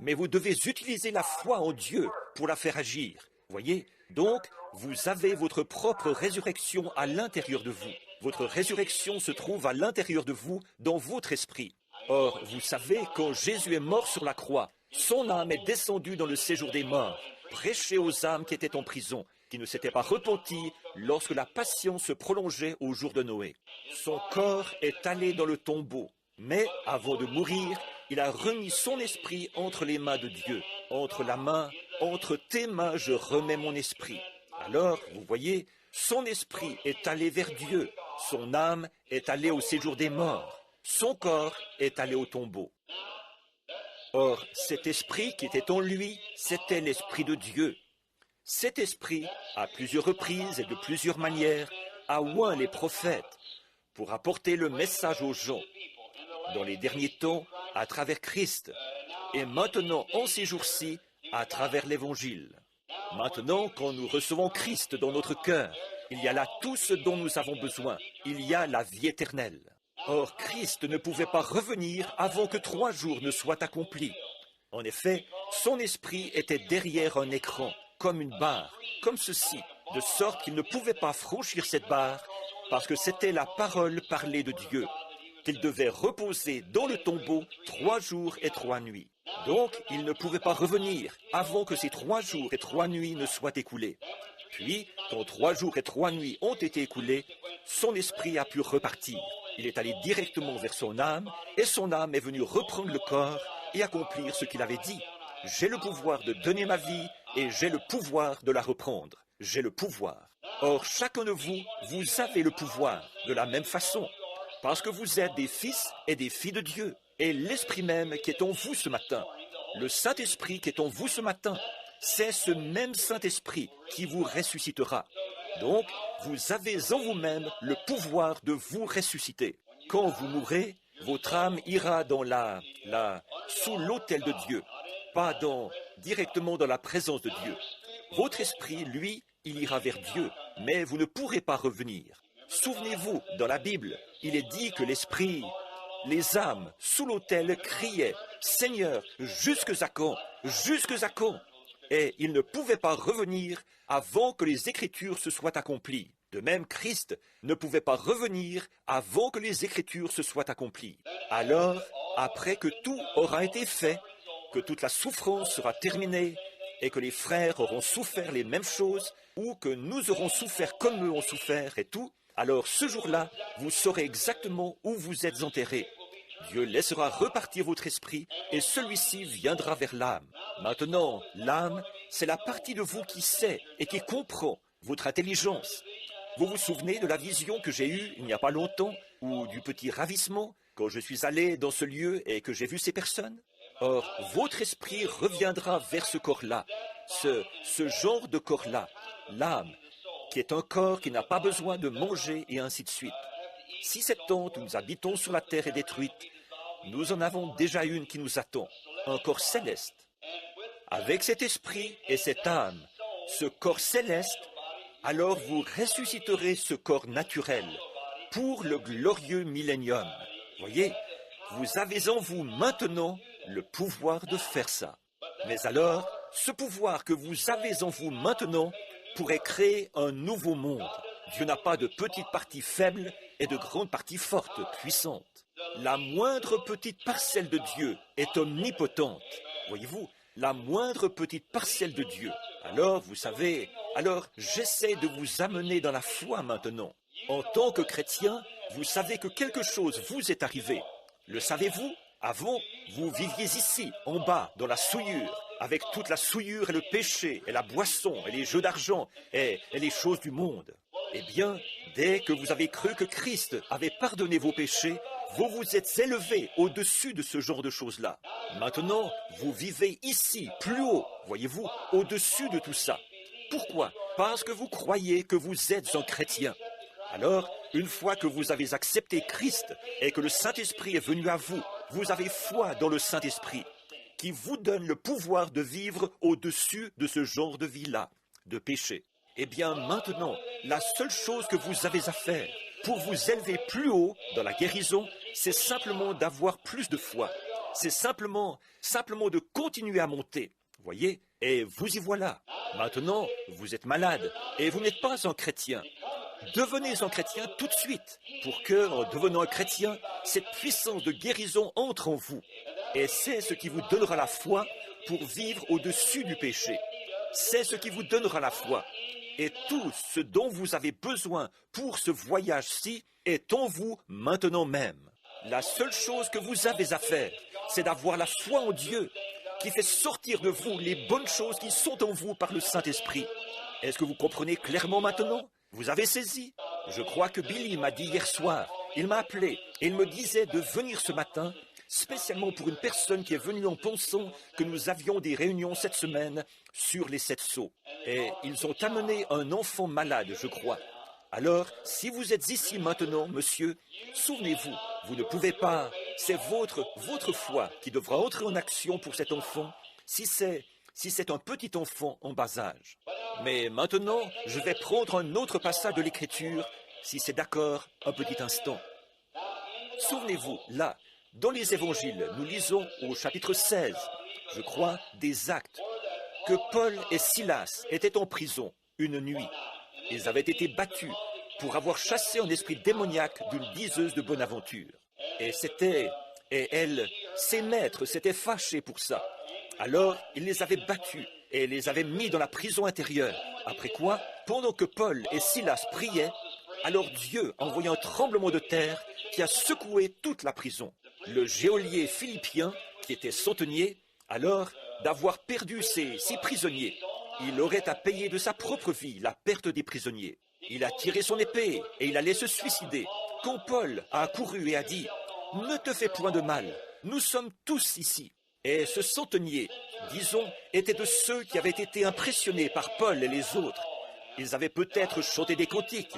mais vous devez utiliser la foi en Dieu pour la faire agir. Voyez? Donc, vous avez votre propre résurrection à l'intérieur de vous. Votre résurrection se trouve à l'intérieur de vous, dans votre esprit. Or, vous savez, quand Jésus est mort sur la croix, son âme est descendue dans le séjour des morts, prêcher aux âmes qui étaient en prison, qui ne s'étaient pas repenties lorsque la passion se prolongeait au jour de Noé. Son corps est allé dans le tombeau, mais avant de mourir, il a remis son esprit entre les mains de Dieu. Entre tes mains, je remets mon esprit. Alors, vous voyez, son esprit est allé vers Dieu, son âme est allée au séjour des morts, son corps est allé au tombeau. Or, cet esprit qui était en lui, c'était l'esprit de Dieu. Cet esprit, à plusieurs reprises et de plusieurs manières, a oint les prophètes pour apporter le message aux gens, dans les derniers temps, à travers Christ, et maintenant, en ces jours-ci, à travers l'Évangile. Maintenant, quand nous recevons Christ dans notre cœur, il y a là tout ce dont nous avons besoin. Il y a la vie éternelle. Or, Christ ne pouvait pas revenir avant que 3 jours ne soient accomplis. En effet, son esprit était derrière un écran, comme une barre, comme ceci, de sorte qu'il ne pouvait pas franchir cette barre, parce que c'était la parole parlée de Dieu, qu'il devait reposer dans le tombeau 3 jours et 3 nuits. Donc, il ne pouvait pas revenir avant que ces 3 jours et 3 nuits ne soient écoulés. Puis, quand 3 jours et 3 nuits ont été écoulés, son esprit a pu repartir. Il est allé directement vers son âme, et son âme est venue reprendre le corps et accomplir ce qu'il avait dit. J'ai le pouvoir de donner ma vie, et j'ai le pouvoir de la reprendre. J'ai le pouvoir. Or, chacun de vous, vous avez le pouvoir, de la même façon, parce que vous êtes des fils et des filles de Dieu. Et l'Esprit même qui est en vous ce matin, le Saint-Esprit qui est en vous ce matin, c'est ce même Saint-Esprit qui vous ressuscitera. Donc, vous avez en vous-même le pouvoir de vous ressusciter. Quand vous mourrez, votre âme ira dans sous l'autel de Dieu, pas directement dans la présence de Dieu. Votre esprit, lui, il ira vers Dieu, mais vous ne pourrez pas revenir. Souvenez-vous, dans la Bible, il est dit que les âmes sous l'autel criaient « Seigneur, jusque à quand? Jusque à quand ?» Et ils ne pouvaient pas revenir avant que les Écritures se soient accomplies. De même, Christ ne pouvait pas revenir avant que les Écritures se soient accomplies. Alors, après que tout aura été fait, que toute la souffrance sera terminée, et que les frères auront souffert les mêmes choses, ou que nous aurons souffert comme eux ont souffert et tout, alors ce jour-là, vous saurez exactement où vous êtes enterrés. Dieu laissera repartir votre esprit, et celui-ci viendra vers l'âme. Maintenant, l'âme, c'est la partie de vous qui sait et qui comprend, votre intelligence. Vous vous souvenez de la vision que j'ai eue il n'y a pas longtemps, ou du petit ravissement, quand je suis allé dans ce lieu et que j'ai vu ces personnes? Or, votre esprit reviendra vers ce corps-là, ce genre de corps-là, l'âme, qui est un corps qui n'a pas besoin de manger et ainsi de suite. Si cette tente où nous habitons sur la terre est détruite, nous en avons déjà une qui nous attend, un corps céleste. Avec cet esprit et cette âme, ce corps céleste, alors vous ressusciterez ce corps naturel pour le glorieux millénium. Voyez, vous avez en vous maintenant le pouvoir de faire ça. Mais alors, ce pouvoir que vous avez en vous maintenant pourrait créer un nouveau monde. Dieu n'a pas de petites parties faibles et de grandes parties fortes, puissantes. La moindre petite parcelle de Dieu est omnipotente. Voyez-vous, la moindre petite parcelle de Dieu. Alors, vous savez, j'essaie de vous amener dans la foi maintenant. En tant que chrétien, vous savez que quelque chose vous est arrivé. Le savez-vous? Avant, vous viviez ici, en bas, dans la souillure, avec toute la souillure et le péché, et la boisson, et les jeux d'argent, et les choses du monde. Eh bien, dès que vous avez cru que Christ avait pardonné vos péchés, vous vous êtes élevé au-dessus de ce genre de choses-là. Maintenant, vous vivez ici, plus haut, voyez-vous, au-dessus de tout ça. Pourquoi? Parce que vous croyez que vous êtes un chrétien. Alors, une fois que vous avez accepté Christ et que le Saint-Esprit est venu à vous, vous avez foi dans le Saint-Esprit, qui vous donne le pouvoir de vivre au-dessus de ce genre de vie-là, de péché. Eh bien, maintenant, la seule chose que vous avez à faire pour vous élever plus haut dans la guérison, c'est simplement d'avoir plus de foi. C'est simplement de continuer à monter. Voyez? Et vous y voilà. Maintenant, vous êtes malade et vous n'êtes pas un chrétien. Devenez un chrétien tout de suite, pour que, en devenant un chrétien, cette puissance de guérison entre en vous. Et c'est ce qui vous donnera la foi pour vivre au-dessus du péché. C'est ce qui vous donnera la foi. Et tout ce dont vous avez besoin pour ce voyage-ci est en vous maintenant même. La seule chose que vous avez à faire, c'est d'avoir la foi en Dieu, qui fait sortir de vous les bonnes choses qui sont en vous par le Saint-Esprit. Est-ce que vous comprenez clairement maintenant? Vous avez saisi? Je crois que Billy m'a dit hier soir, il m'a appelé et il me disait de venir ce matin, spécialement pour une personne qui est venue en pensant que nous avions des réunions cette semaine sur les 7 sceaux. Et ils ont amené un enfant malade, je crois. Alors, si vous êtes ici maintenant, monsieur, souvenez-vous, vous ne pouvez pas, c'est votre foi qui devra entrer en action pour cet enfant, si c'est un petit enfant en bas âge. Mais maintenant, je vais prendre un autre passage de l'Écriture, si c'est d'accord, un petit instant. Souvenez-vous, là, dans les évangiles, nous lisons au chapitre 16, je crois, des Actes, que Paul et Silas étaient en prison une nuit. Ils avaient été battus pour avoir chassé un esprit démoniaque d'une diseuse de bonne aventure. Et ses maîtres s'étaient fâchés pour ça. Alors, ils les avaient battus et les avaient mis dans la prison intérieure. Après quoi, pendant que Paul et Silas priaient, alors Dieu envoya un tremblement de terre qui a secoué toute la prison. Le geôlier philippien, qui était centenier, alors, d'avoir perdu ses 6 prisonniers, il aurait à payer de sa propre vie la perte des prisonniers. Il a tiré son épée et il allait se suicider, quand Paul a accouru et a dit « Ne te fais point de mal, nous sommes tous ici ». Et ce centenier, disons, était de ceux qui avaient été impressionnés par Paul et les autres. Ils avaient peut-être chanté des cantiques,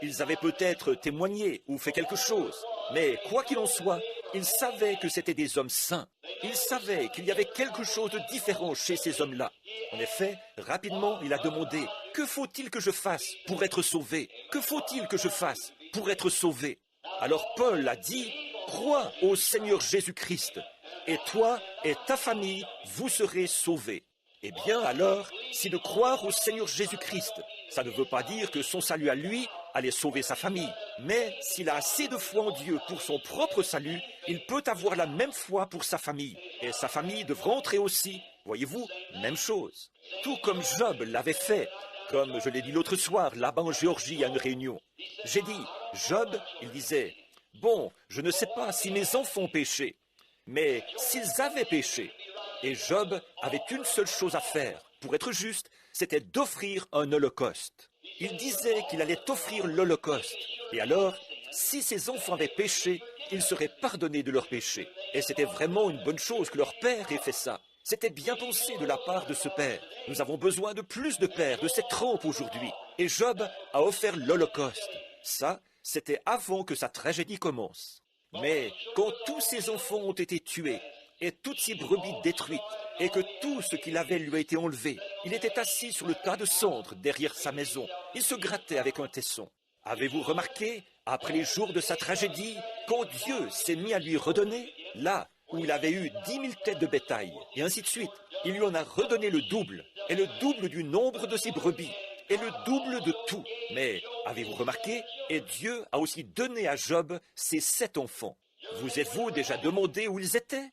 ils avaient peut-être témoigné ou fait quelque chose. Mais quoi qu'il en soit, ils savaient que c'étaient des hommes saints. Ils savaient qu'il y avait quelque chose de différent chez ces hommes-là. En effet, rapidement, il a demandé « Que faut-il que je fasse pour être sauvé? Que faut-il que je fasse pour être sauvé ?» Alors Paul a dit « Crois au Seigneur Jésus-Christ, et toi et ta famille, vous serez sauvés. » Eh bien alors, si de croire au Seigneur Jésus-Christ, ça ne veut pas dire que son salut à lui allait sauver sa famille. Mais s'il a assez de foi en Dieu pour son propre salut, il peut avoir la même foi pour sa famille. Et sa famille devra entrer aussi. Voyez-vous, même chose. Tout comme Job l'avait fait, comme je l'ai dit l'autre soir, là-bas en Géorgie à une réunion. J'ai dit, Job, il disait, « Bon, je ne sais pas si mes enfants péchaient, mais s'ils avaient péché. » Et Job avait une seule chose à faire, pour être juste, c'était d'offrir un holocauste. Il disait qu'il allait offrir l'holocauste. Et alors, si ses enfants avaient péché, ils seraient pardonnés de leurs péchés. Et c'était vraiment une bonne chose que leur père ait fait ça. C'était bien pensé de la part de ce père. Nous avons besoin de plus de pères de cette trempe aujourd'hui. Et Job a offert l'holocauste. Ça, c'était avant que sa tragédie commence. Mais quand tous ses enfants ont été tués, et toutes ses brebis détruites, et que tout ce qu'il avait lui a été enlevé, il était assis sur le tas de cendres derrière sa maison. Il se grattait avec un tesson. Avez-vous remarqué, après les jours de sa tragédie, quand Dieu s'est mis à lui redonner, là où il avait eu 10 000 têtes de bétail, et ainsi de suite, il lui en a redonné le double, et le double du nombre de ses brebis, et le double de tout. Mais, avez-vous remarqué, et Dieu a aussi donné à Job ses 7 enfants. Vous êtes-vous déjà demandé où ils étaient?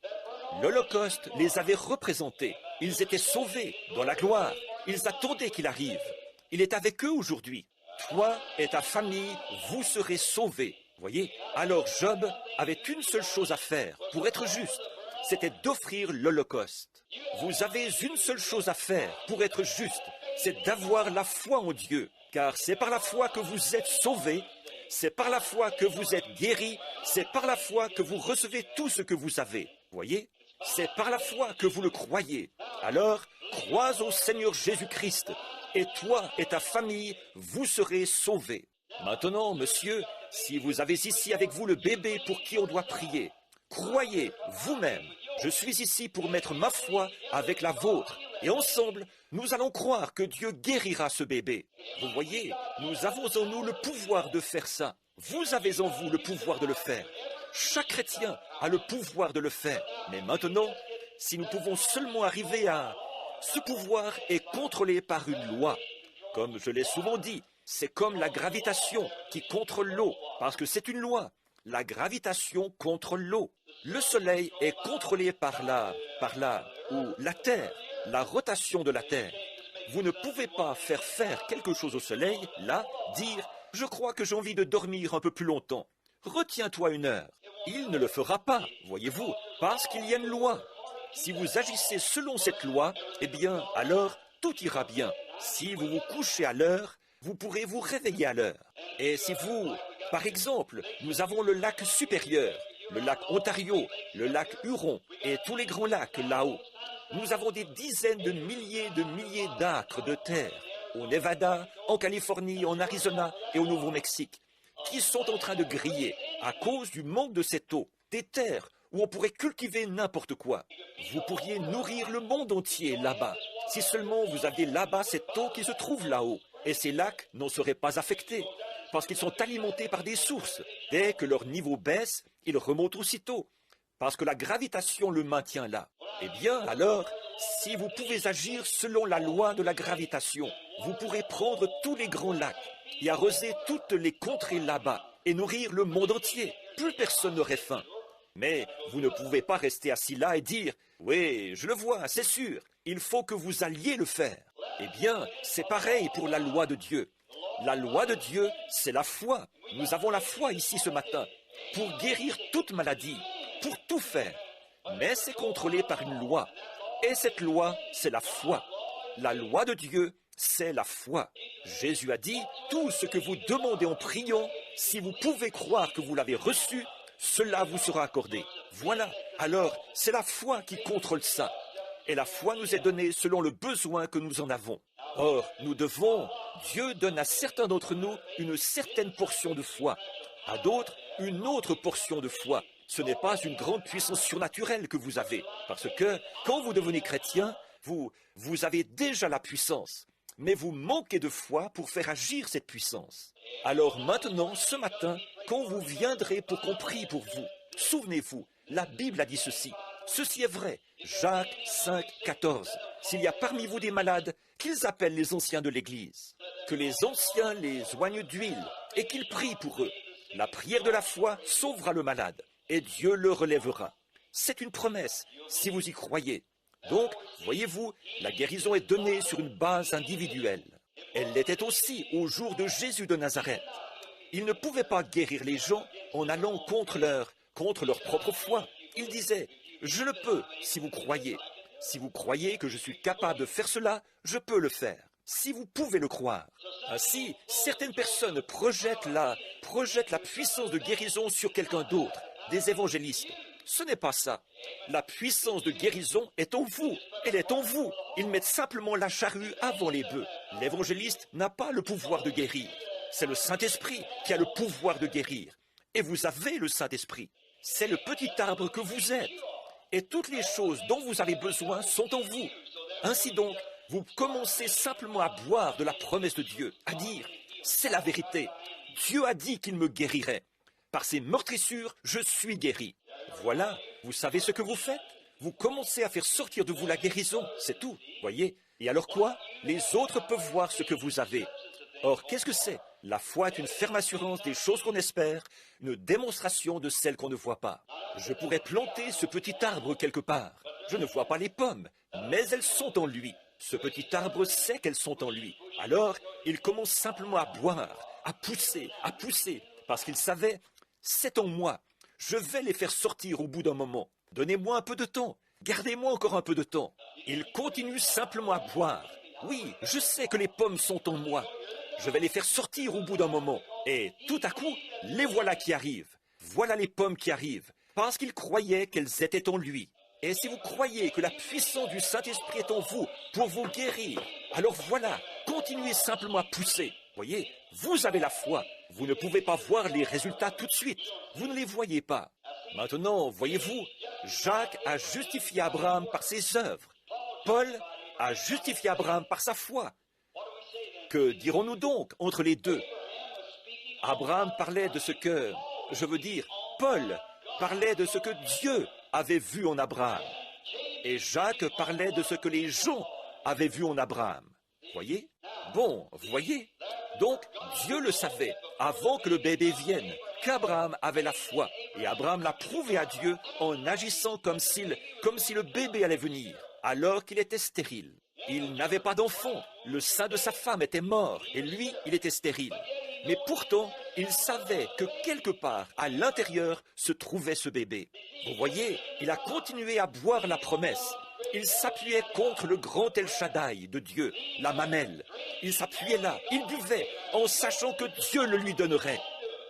L'Holocauste les avait représentés. Ils étaient sauvés dans la gloire. Ils attendaient qu'il arrive. Il est avec eux aujourd'hui. Toi et ta famille, vous serez sauvés. Voyez? Alors Job avait une seule chose à faire pour être juste. C'était d'offrir l'Holocauste. Vous avez une seule chose à faire pour être juste. C'est d'avoir la foi en Dieu. Car c'est par la foi que vous êtes sauvés. C'est par la foi que vous êtes guéris. C'est par la foi que vous recevez tout ce que vous avez. Voyez? C'est par la foi que vous le croyez. Alors, crois au Seigneur Jésus-Christ, et toi et ta famille, vous serez sauvés. Maintenant, monsieur, si vous avez ici avec vous le bébé pour qui on doit prier, croyez vous-même. Je suis ici pour mettre ma foi avec la vôtre. Et ensemble, nous allons croire que Dieu guérira ce bébé. Vous voyez, nous avons en nous le pouvoir de faire ça. Vous avez en vous le pouvoir de le faire. Chaque chrétien a le pouvoir de le faire. Mais maintenant, si nous pouvons seulement arriver à... Ce pouvoir est contrôlé par une loi. Comme je l'ai souvent dit, c'est comme la gravitation qui contrôle l'eau, parce que c'est une loi. La gravitation contrôle l'eau. Le soleil est contrôlé par la Terre, la rotation de la Terre. Vous ne pouvez pas faire quelque chose au soleil, là, dire « Je crois que j'ai envie de dormir un peu plus longtemps. Retiens-toi 1 heure. » Il ne le fera pas, voyez-vous, parce qu'il y a une loi. Si vous agissez selon cette loi, eh bien, alors, tout ira bien. Si vous vous couchez à l'heure, vous pourrez vous réveiller à l'heure. Et si vous, par exemple, nous avons le lac supérieur, le lac Ontario, le lac Huron et tous les grands lacs là-haut. Nous avons des dizaines de milliers d'acres de terre au Nevada, en Californie, en Arizona et au Nouveau-Mexique qui sont en train de griller à cause du manque de cette eau. Des terres où on pourrait cultiver n'importe quoi. Vous pourriez nourrir le monde entier là-bas, si seulement vous aviez là-bas cette eau qui se trouve là-haut. Et ces lacs n'en seraient pas affectés, parce qu'ils sont alimentés par des sources. Dès que leur niveau baisse, ils remontent aussitôt, parce que la gravitation le maintient là. Eh bien, alors, si vous pouvez agir selon la loi de la gravitation, vous pourrez prendre tous les grands lacs et arroser toutes les contrées là-bas et nourrir le monde entier. Plus personne n'aurait faim. Mais vous ne pouvez pas rester assis là et dire « Oui, je le vois, c'est sûr, il faut que vous alliez le faire. » Eh bien, c'est pareil pour la loi de Dieu. La loi de Dieu, c'est la foi. Nous avons la foi ici ce matin pour guérir toute maladie, pour tout faire. Mais c'est contrôlé par une loi. Et cette loi, c'est la foi. La loi de Dieu, c'est la foi. Jésus a dit « Tout ce que vous demandez en priant, si vous pouvez croire que vous l'avez reçu, cela vous sera accordé. » Voilà. Alors, c'est la foi qui contrôle ça. Et la foi nous est donnée selon le besoin que nous en avons. Or, Dieu donne à certains d'entre nous une certaine portion de foi, à d'autres une autre portion de foi. Ce n'est pas une grande puissance surnaturelle que vous avez, parce que quand vous devenez chrétien, vous avez déjà la puissance, mais vous manquez de foi pour faire agir cette puissance. Alors maintenant, ce matin, quand vous viendrez pour qu'on prie pour vous, souvenez-vous, la Bible a dit ceci. Ceci est vrai. Jacques 5, 14. S'il y a parmi vous des malades, qu'ils appellent les anciens de l'Église, que les anciens les oignent d'huile et qu'ils prient pour eux. La prière de la foi sauvera le malade et Dieu le relèvera. C'est une promesse, si vous y croyez. Donc, voyez-vous, la guérison est donnée sur une base individuelle. Elle l'était aussi au jour de Jésus de Nazareth. Il ne pouvait pas guérir les gens en allant contre leur propre foi. Il disait « Je le peux si vous croyez. Si vous croyez que je suis capable de faire cela, je peux le faire. Si vous pouvez le croire. » Ainsi, certaines personnes projettent la puissance de guérison sur quelqu'un d'autre, des évangélistes. Ce n'est pas ça. La puissance de guérison est en vous. Elle est en vous. Ils mettent simplement la charrue avant les bœufs. L'évangéliste n'a pas le pouvoir de guérir. C'est le Saint-Esprit qui a le pouvoir de guérir. Et vous avez le Saint-Esprit. C'est le petit arbre que vous êtes. Et toutes les choses dont vous avez besoin sont en vous. Ainsi donc, vous commencez simplement à boire de la promesse de Dieu, à dire « C'est la vérité. Dieu a dit qu'il me guérirait. Par ses meurtrissures, je suis guéri. » Voilà, vous savez ce que vous faites? Vous commencez à faire sortir de vous la guérison, c'est tout, voyez? Et alors quoi? Les autres peuvent voir ce que vous avez. Or, qu'est-ce que c'est? La foi est une ferme assurance des choses qu'on espère, une démonstration de celles qu'on ne voit pas. Je pourrais planter ce petit arbre quelque part. Je ne vois pas les pommes, mais elles sont en lui. Ce petit arbre sait qu'elles sont en lui. Alors, il commence simplement à boire, à pousser, parce qu'il savait, c'est en moi. Je vais les faire sortir au bout d'un moment. Donnez-moi un peu de temps. Gardez-moi encore un peu de temps. Il continue simplement à boire. Oui, je sais que les pommes sont en moi. Je vais les faire sortir au bout d'un moment. Et tout à coup, les voilà qui arrivent. Voilà les pommes qui arrivent, parce qu'il croyait qu'elles étaient en lui. Et si vous croyez que la puissance du Saint-Esprit est en vous pour vous guérir, alors voilà, continuez simplement à pousser. Voyez, vous avez la foi. Vous ne pouvez pas voir les résultats tout de suite. Vous ne les voyez pas. Maintenant, voyez-vous, Jacques a justifié Abraham par ses œuvres. Paul a justifié Abraham par sa foi. Que dirons-nous donc entre les deux? Abraham parlait de ce que, je veux dire, Paul parlait de ce que Dieu avait vu en Abraham. Et Jacques parlait de ce que les gens avaient vu en Abraham. Voyez? Bon, voyez? Donc, Dieu le savait avant que le bébé vienne, qu'Abraham avait la foi. Et Abraham l'a prouvé à Dieu en agissant comme si le bébé allait venir, alors qu'il était stérile. Il n'avait pas d'enfant, le sein de sa femme était mort, et lui, il était stérile. Mais pourtant, il savait que quelque part, à l'intérieur, se trouvait ce bébé. Vous voyez, il a continué à boire la promesse. Il s'appuyait contre le grand El Shaddai de Dieu, la mamelle. Il s'appuyait là, il buvait, en sachant que Dieu le lui donnerait.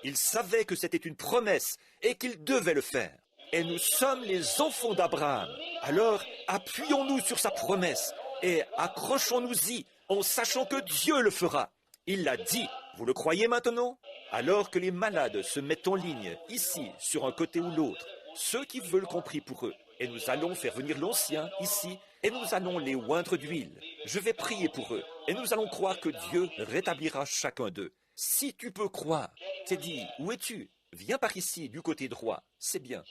Il savait que c'était une promesse et qu'il devait le faire. Et nous sommes les enfants d'Abraham. Alors, appuyons-nous sur sa promesse et accrochons-nous-y en sachant que Dieu le fera. Il l'a dit. Vous le croyez maintenant? Alors que les malades se mettent en ligne, ici, sur un côté ou l'autre, ceux qui veulent qu'on prie pour eux, et nous allons faire venir l'ancien ici, et nous allons les oindre d'huile. Je vais prier pour eux, et nous allons croire que Dieu rétablira chacun d'eux. Si tu peux croire, Teddy, où es-tu? Viens par ici, du côté droit, c'est bien.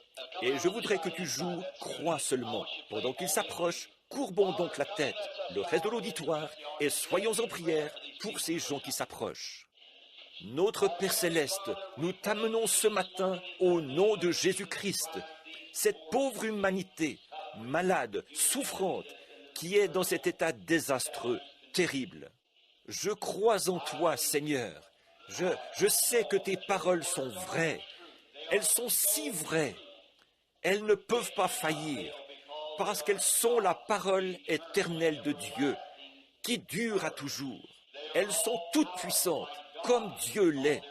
Et je voudrais que tu joues, crois seulement. Pendant qu'il s'approche, courbons donc la tête, le reste de l'auditoire, et soyons en prière pour ces gens qui s'approchent. Notre Père Céleste, nous t'amenons ce matin au nom de Jésus-Christ, cette pauvre humanité, malade, souffrante, qui est dans cet état désastreux, terrible. Je crois en toi, Seigneur. Je sais que tes paroles sont vraies. Elles sont si vraies. Elles ne peuvent pas faillir, parce qu'elles sont la parole éternelle de Dieu, qui dure à toujours. Elles sont toutes puissantes, comme Dieu l'est,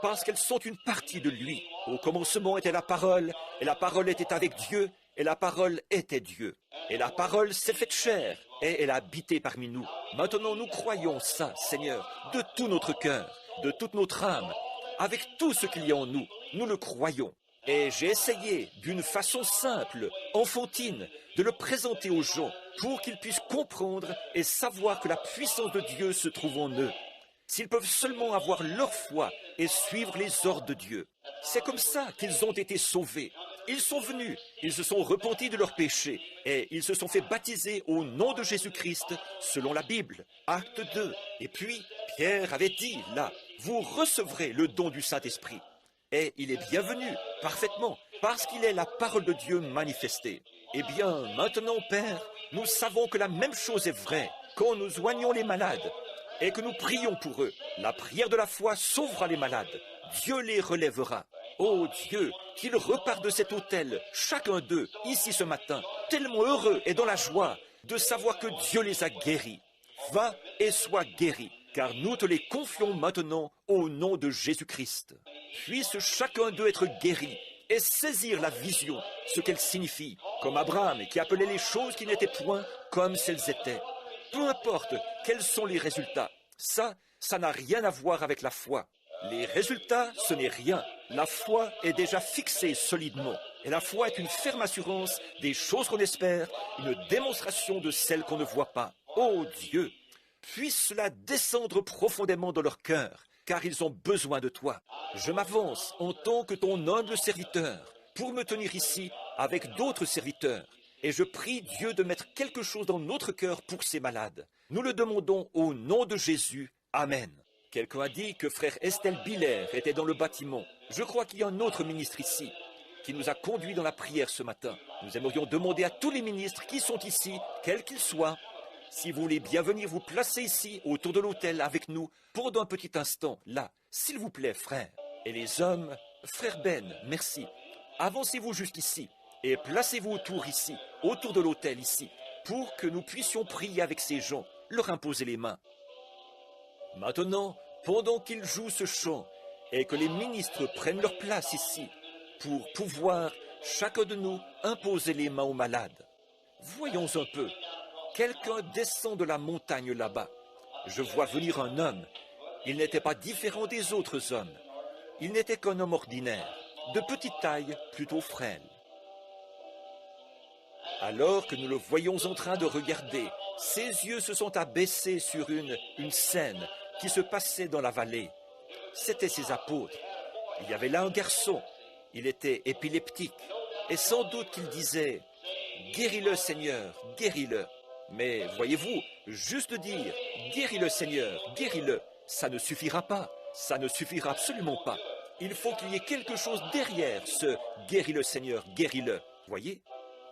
parce qu'elles sont une partie de lui. Au commencement était la parole, et la parole était avec Dieu, et la parole était Dieu. Et la parole s'est faite chair, et elle a habité parmi nous. Maintenant nous croyons ça, Seigneur, de tout notre cœur, de toute notre âme, avec tout ce qu'il y a en nous. Nous le croyons. Et j'ai essayé, d'une façon simple, enfantine, de le présenter aux gens, pour qu'ils puissent comprendre et savoir que la puissance de Dieu se trouve en eux. S'ils peuvent seulement avoir leur foi et suivre les ordres de Dieu. C'est comme ça qu'ils ont été sauvés. Ils sont venus, ils se sont repentis de leurs péchés et ils se sont fait baptiser au nom de Jésus-Christ selon la Bible, acte 2. Et puis, Pierre avait dit, là, vous recevrez le don du Saint-Esprit. Et il est bienvenu, parfaitement, parce qu'il est la parole de Dieu manifestée. Eh bien, maintenant, Père, nous savons que la même chose est vraie quand nous soignons les malades et que nous prions pour eux. La prière de la foi sauvera les malades. Dieu les relèvera. Oh Dieu, qu'ils repartent de cet autel, chacun d'eux, ici ce matin, tellement heureux et dans la joie de savoir que Dieu les a guéris. Va et sois guéri, car nous te les confions maintenant au nom de Jésus-Christ. Puisse chacun d'eux être guéri et saisir la vision, ce qu'elle signifie, comme Abraham qui appelait les choses qui n'étaient point comme celles étaient. Peu importe quels sont les résultats, ça n'a rien à voir avec la foi. Les résultats, ce n'est rien. La foi est déjà fixée solidement. Et la foi est une ferme assurance des choses qu'on espère, une démonstration de celles qu'on ne voit pas. Oh Dieu, puisse cela descendre profondément dans leur cœur, car ils ont besoin de toi. Je m'avance en tant que ton humble serviteur pour me tenir ici avec d'autres serviteurs. Et je prie Dieu de mettre quelque chose dans notre cœur pour ces malades. Nous le demandons au nom de Jésus. Amen. Quelqu'un a dit que frère Estelle Biller était dans le bâtiment. Je crois qu'il y a un autre ministre ici qui nous a conduits dans la prière ce matin. Nous aimerions demander à tous les ministres qui sont ici, quels qu'ils soient, si vous voulez bien venir vous placer ici, autour de l'autel avec nous, pendant un petit instant, là, s'il vous plaît, frère. Et les hommes, frère Ben, merci. Avancez-vous jusqu'ici et placez-vous autour ici, autour de l'autel ici, pour que nous puissions prier avec ces gens, leur imposer les mains. Maintenant, pendant qu'ils jouent ce chant et que les ministres prennent leur place ici, pour pouvoir, chacun de nous, imposer les mains aux malades. Voyons un peu. Quelqu'un descend de la montagne là-bas. Je vois venir un homme. Il n'était pas différent des autres hommes. Il n'était qu'un homme ordinaire, de petite taille, plutôt frêle. Alors que nous le voyons en train de regarder, ses yeux se sont abaissés sur une scène qui se passait dans la vallée. c'étaient ses apôtres. Il y avait là un garçon, il était épileptique, et sans doute qu'il disait « Guéris-le, Seigneur, guéris-le ». Mais voyez-vous, juste dire « Guéris-le, Seigneur, guéris-le », ça ne suffira pas, ça ne suffira absolument pas. Il faut qu'il y ait quelque chose derrière ce « Guéris-le, Seigneur, guéris-le ». Voyez?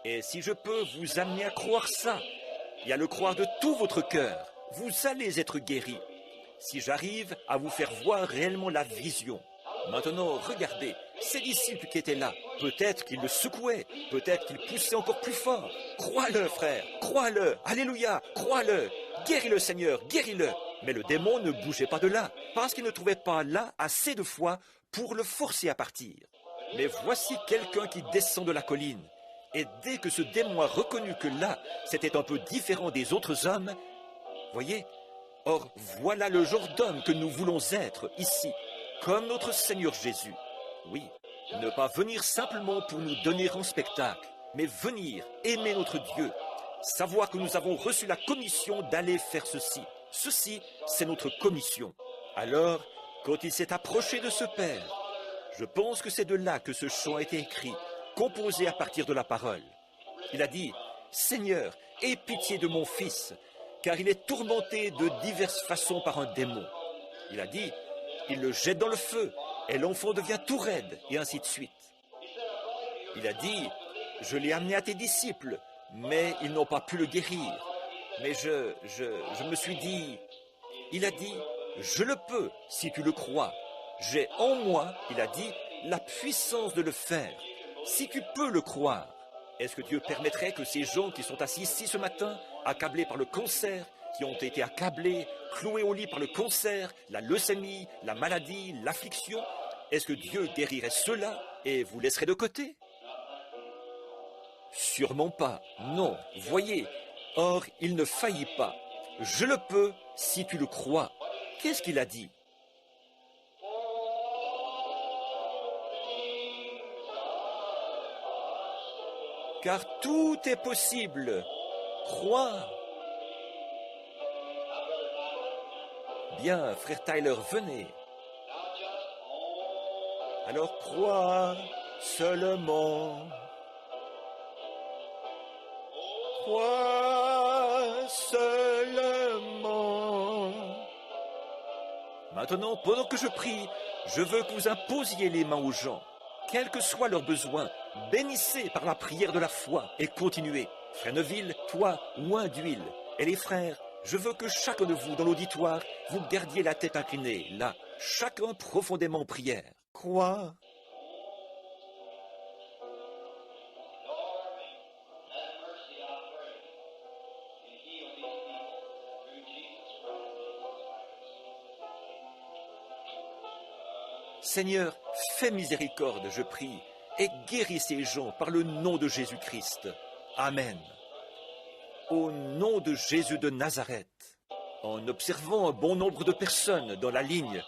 Et si je peux vous amener à croire ça, et à le croire de tout votre cœur, vous allez être guéris. Si j'arrive à vous faire voir réellement la vision. Maintenant, regardez, ces disciples qui étaient là, peut-être qu'ils le secouaient, peut-être qu'ils poussaient encore plus fort. Crois-le, frère, crois-le, alléluia, crois-le, guéris-le, Seigneur, guéris-le. Mais le démon ne bougeait pas de là, parce qu'il ne trouvait pas là assez de foi pour le forcer à partir. Mais voici quelqu'un qui descend de la colline. Et dès que ce démon a reconnu que là, c'était un peu différent des autres hommes, voyez, or voilà le genre d'homme que nous voulons être ici, comme notre Seigneur Jésus. Oui, ne pas venir simplement pour nous donner un spectacle, mais venir aimer notre Dieu, savoir que nous avons reçu la commission d'aller faire ceci. Ceci, c'est notre commission. Alors, quand il s'est approché de ce Père, je pense que c'est de là que ce chant a été écrit, composé à partir de la parole. Il a dit, « Seigneur, aie pitié de mon fils, car il est tourmenté de diverses façons par un démon. » Il a dit, « Il le jette dans le feu, et l'enfant devient tout raide, et ainsi de suite. » Il a dit, « Je l'ai amené à tes disciples, mais ils n'ont pas pu le guérir. » Mais je me suis dit, il a dit, « Je le peux, si tu le crois. J'ai en moi, il a dit, la puissance de le faire. Si tu peux le croire. » Est-ce que Dieu permettrait que ces gens qui sont assis ici ce matin, accablés par le cancer, qui ont été accablés, cloués au lit par le cancer, la leucémie, la maladie, l'affliction, est-ce que Dieu guérirait cela et vous laisserait de côté? Sûrement pas, non, voyez. Or, il ne faillit pas. Je le peux si tu le crois. Qu'est-ce qu'il a dit? Car tout est possible. Crois. Bien, frère Tyler, venez. Alors crois seulement. Crois seulement. Maintenant, pendant que je prie, je veux que vous imposiez les mains aux gens. Quels que soient leurs besoins, bénissez par la prière de la foi et continuez. Frère Neville, toi, oint d'huile. Et les frères, je veux que chacun de vous dans l'auditoire, vous gardiez la tête inclinée, là, chacun profondément en prière. Crois. Seigneur, fais miséricorde, je prie, et guéris ces gens par le nom de Jésus-Christ. Amen. Au nom de Jésus de Nazareth, en observant un bon nombre de personnes dans la ligne,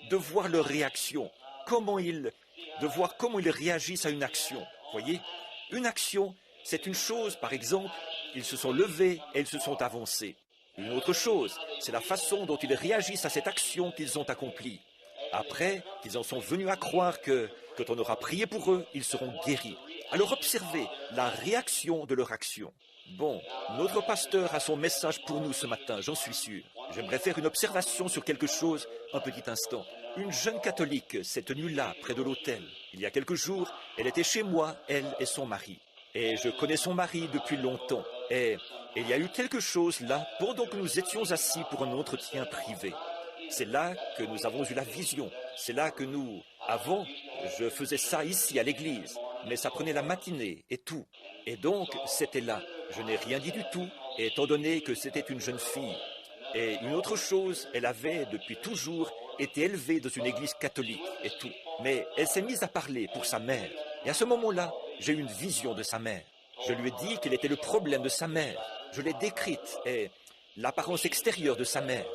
de voir leur réaction, de voir comment ils réagissent à une action. Voyez, une action, c'est une chose, par exemple, ils se sont levés et ils se sont avancés. Une autre chose, c'est la façon dont ils réagissent à cette action qu'ils ont accomplie. Après qu'ils en sont venus à croire que, quand on aura prié pour eux, ils seront guéris. Alors observez la réaction de leur action. Bon, notre pasteur a son message pour nous ce matin, j'en suis sûr. J'aimerais faire une observation sur quelque chose, un petit instant. Une jeune catholique s'est tenue là, près de l'autel. Il y a quelques jours, elle était chez moi, elle et son mari. Et je connais son mari depuis longtemps. Et il y a eu quelque chose là, pendant que nous étions assis pour un entretien privé. C'est là que nous avons eu la vision. C'est là que nous... Avant, je faisais ça ici à l'église, mais ça prenait la matinée et tout. Et donc, c'était là. Je n'ai rien dit du tout, étant donné que c'était une jeune fille. Et une autre chose, elle avait, depuis toujours, été élevée dans une église catholique et tout. Mais elle s'est mise à parler pour sa mère. Et à ce moment-là, j'ai eu une vision de sa mère. Je lui ai dit quel était le problème de sa mère. Je l'ai décrite et l'apparence extérieure de sa mère.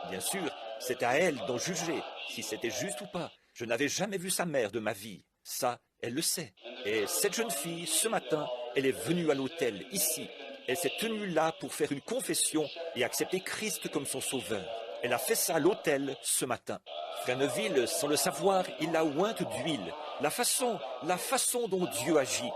Bien sûr, c'est à elle d'en juger, si c'était juste ou pas. Je n'avais jamais vu sa mère de ma vie. Ça, elle le sait. Et cette jeune fille, ce matin, elle est venue à l'autel, ici. Elle s'est tenue là pour faire une confession et accepter Christ comme son sauveur. Elle a fait ça à l'hôtel ce matin. Frère Neville, sans le savoir, il a ointe d'huile. La façon dont Dieu agit.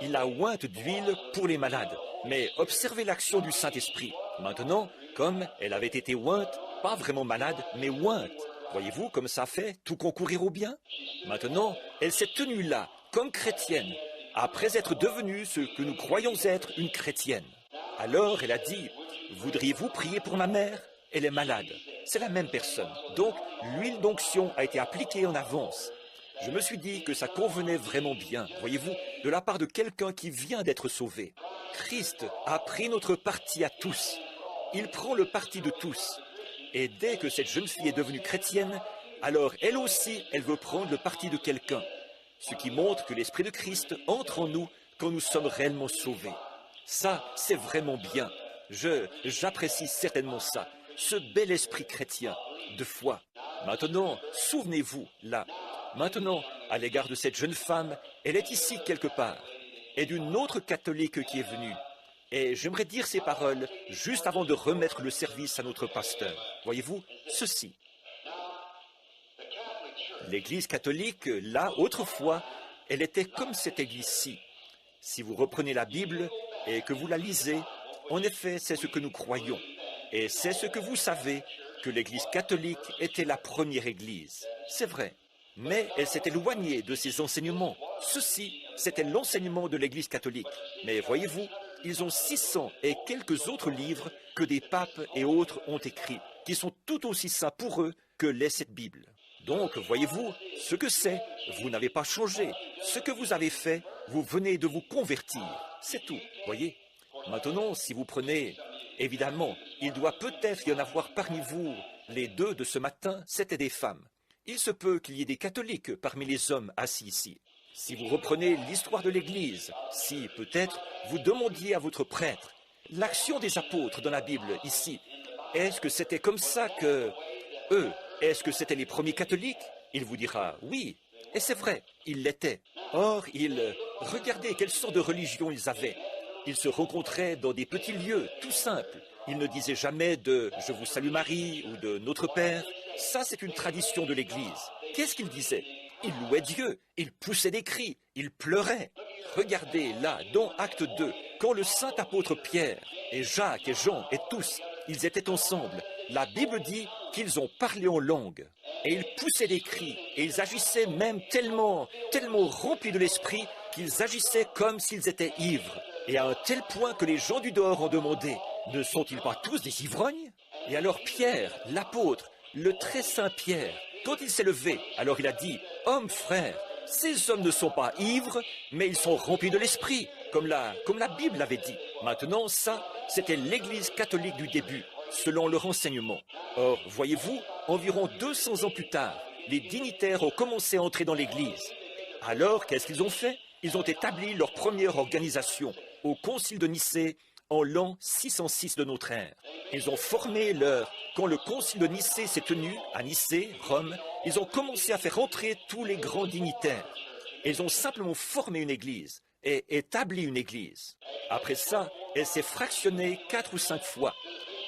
Il a ointe d'huile pour les malades. Mais observez l'action du Saint-Esprit. Maintenant, comme elle avait été ointe, pas vraiment malade, mais ointe. Voyez-vous comme ça fait tout concourir au bien? Maintenant, elle s'est tenue là, comme chrétienne, après être devenue ce que nous croyons être une chrétienne. Alors elle a dit, « Voudriez-vous prier pour ma mère? Elle est malade. » C'est la même personne. Donc, l'huile d'onction a été appliquée en avance. Je me suis dit que ça convenait vraiment bien, voyez-vous, de la part de quelqu'un qui vient d'être sauvé. Christ a pris notre parti à tous. Il prend le parti de tous. Et dès que cette jeune fille est devenue chrétienne, alors elle aussi, elle veut prendre le parti de quelqu'un. Ce qui montre que l'Esprit de Christ entre en nous quand nous sommes réellement sauvés. Ça, c'est vraiment bien. J'apprécie certainement ça. Ce bel esprit chrétien, de foi. Maintenant, souvenez-vous, là. Maintenant, à l'égard de cette jeune femme, elle est ici quelque part. Et d'une autre catholique qui est venue. Et j'aimerais dire ces paroles juste avant de remettre le service à notre pasteur. Voyez-vous, ceci. L'Église catholique, là, autrefois, elle était comme cette Église-ci. Si vous reprenez la Bible et que vous la lisez, en effet, c'est ce que nous croyons. Et c'est ce que vous savez, que l'Église catholique était la première Église. C'est vrai. Mais elle s'est éloignée de ses enseignements. Ceci, c'était l'enseignement de l'Église catholique. Mais voyez-vous, ils ont 600 et quelques autres livres que des papes et autres ont écrits, qui sont tout aussi saints pour eux que l'est cette Bible. Donc, voyez-vous, ce que c'est, vous n'avez pas changé. Ce que vous avez fait, vous venez de vous convertir. C'est tout, voyez. Maintenant, si vous prenez, évidemment, il doit peut-être y en avoir parmi vous, les deux de ce matin, c'étaient des femmes. Il se peut qu'il y ait des catholiques parmi les hommes assis ici. Si vous reprenez l'histoire de l'Église, si peut-être vous demandiez à votre prêtre l'action des apôtres dans la Bible ici, est-ce que c'était comme ça que eux, est-ce que c'était les premiers catholiques? Il vous dira oui, et c'est vrai, ils l'étaient. Or, regardez quelle sorte de religion ils avaient. Ils se rencontraient dans des petits lieux, tout simples. Ils ne disaient jamais de « Je vous salue Marie » ou de « Notre Père ». Ça, c'est une tradition de l'Église. Qu'est-ce qu'ils disaient? Ils louaient Dieu, ils poussaient des cris, ils pleuraient. Regardez là, dans Acte 2, quand le saint apôtre Pierre et Jacques et Jean et tous, ils étaient ensemble. La Bible dit qu'ils ont parlé en langue. Et ils poussaient des cris, et ils agissaient même tellement remplis de l'esprit qu'ils agissaient comme s'ils étaient ivres. Et à un tel point que les gens du dehors ont demandé, ne sont-ils pas tous des ivrognes? Et alors Pierre, l'apôtre, le très saint Pierre, quand il s'est levé, alors il a dit, « Hommes, frères, ces hommes ne sont pas ivres, mais ils sont remplis de l'esprit, comme la Bible l'avait dit. » Maintenant, ça, c'était l'Église catholique du début, selon leur enseignement. Or, voyez-vous, environ 200 ans plus tard, les dignitaires ont commencé à entrer dans l'Église. Alors, qu'est-ce qu'ils ont fait? Ils ont établi leur première organisation au Concile de Nicée en l'an 606 de notre ère. Ils ont formé quand le Concile de Nicée s'est tenu à Nicée, Rome, ils ont commencé à faire entrer tous les grands dignitaires. Ils ont simplement formé une église et établi une église. Après ça, elle s'est fractionnée 4 ou 5 fois.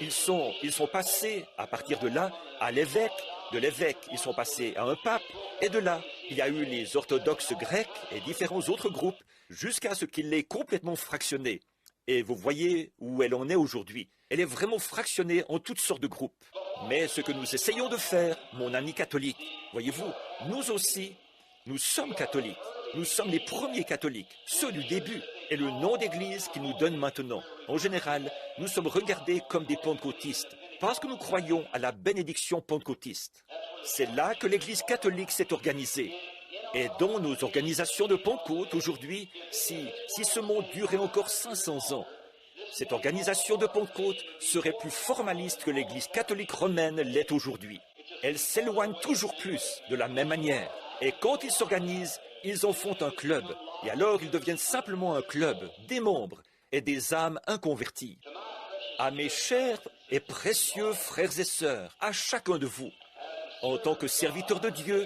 Ils sont passés, à partir de là, à l'évêque. De l'évêque, ils sont passés à un pape. Et de là, il y a eu les orthodoxes grecs et différents autres groupes, jusqu'à ce qu'il l'ait complètement fractionnée. Et vous voyez où elle en est aujourd'hui. Elle est vraiment fractionnée en toutes sortes de groupes. Mais ce que nous essayons de faire, mon ami catholique, voyez-vous, nous aussi, nous sommes catholiques. Nous sommes les premiers catholiques, ceux du début, et le nom d'église qu'ils nous donnent maintenant. En général, nous sommes regardés comme des pentecôtistes, parce que nous croyons à la bénédiction pentecôtiste. C'est là que l'église catholique s'est organisée. Et dans nos organisations de Pentecôte aujourd'hui, si ce monde durait encore 500 ans, cette organisation de Pentecôte serait plus formaliste que l'Église catholique romaine l'est aujourd'hui. Elle s'éloigne toujours plus de la même manière. Et quand ils s'organisent, ils en font un club. Et alors ils deviennent simplement un club, des membres et des âmes inconverties. À mes chers et précieux frères et sœurs, à chacun de vous, en tant que serviteur de Dieu,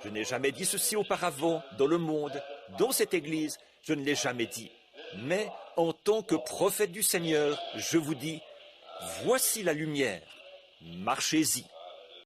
je n'ai jamais dit ceci auparavant dans le monde, dans cette Église, je ne l'ai jamais dit. Mais en tant que prophète du Seigneur, je vous dis, voici la lumière. marchez-y.